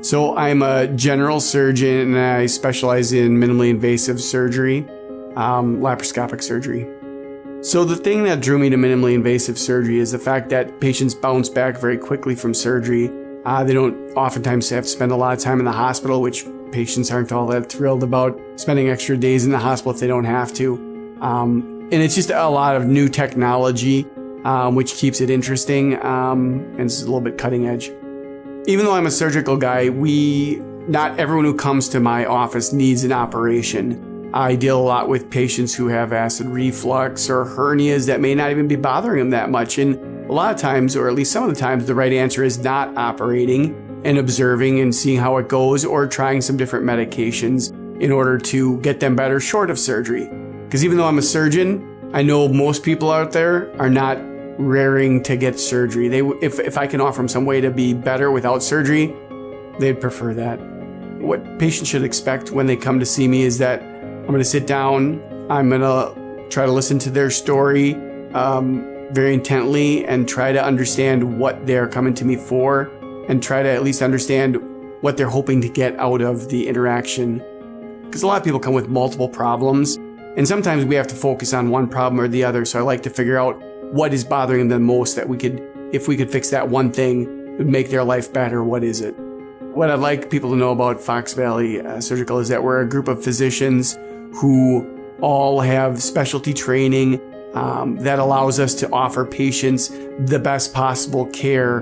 So I'm a general surgeon and I specialize in minimally invasive surgery, laparoscopic surgery. So the thing that drew me to minimally invasive surgery is the fact that patients bounce back very quickly from surgery. They don't oftentimes have to spend a lot of time in the hospital, which patients aren't all that thrilled about spending extra days in the hospital if they don't have to. And it's just a lot of new technology, which keeps it interesting, and it's a little bit cutting edge. Even though I'm a surgical guy, not everyone who comes to my office needs an operation. I deal a lot with patients who have acid reflux or hernias that may not even be bothering them that much. And a lot of times, or at least some of the times, the right answer is not operating and observing and seeing how it goes, or trying some different medications in order to get them better short of surgery. Because even though I'm a surgeon, I know most people out there are not raring to get surgery. If I can offer them some way to be better without surgery, they'd prefer that. What patients should expect when they come to see me is that I'm going to sit down, I'm going to try to listen to their story very intently and try to understand what they're coming to me for, and try to at least understand what they're hoping to get out of the interaction. Because a lot of people come with multiple problems, and sometimes we have to focus on one problem or the other. So I like to figure out what is bothering them most, that if we could fix that one thing, it would make their life better. What is it? What I'd like people to know about Fox Valley Surgical is that we're a group of physicians who all have specialty training that allows us to offer patients the best possible care.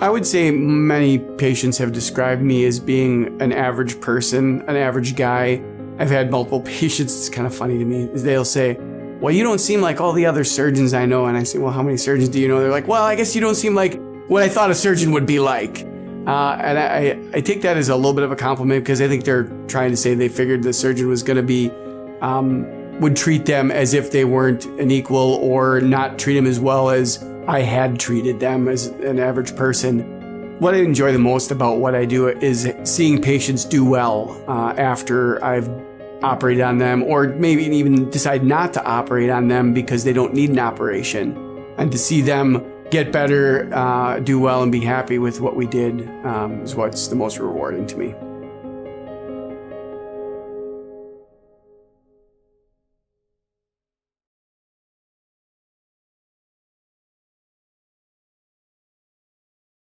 I would say many patients have described me as being an average person, an average guy. I've had multiple patients, it's kind of funny to me, they'll say, well, you don't seem like all the other surgeons I know. And I say, well, how many surgeons do you know? They're like, well, I guess you don't seem like what I thought a surgeon would be like. And I take that as a little bit of a compliment, because I think they're trying to say they figured the surgeon was going to be, would treat them as if they weren't an equal, or not treat them as well as I had treated them as an average person. What I enjoy the most about what I do is seeing patients do well after I've operated on them, or maybe even decide not to operate on them because they don't need an operation. And to see them get better, do well, and be happy with what we did is what's the most rewarding to me.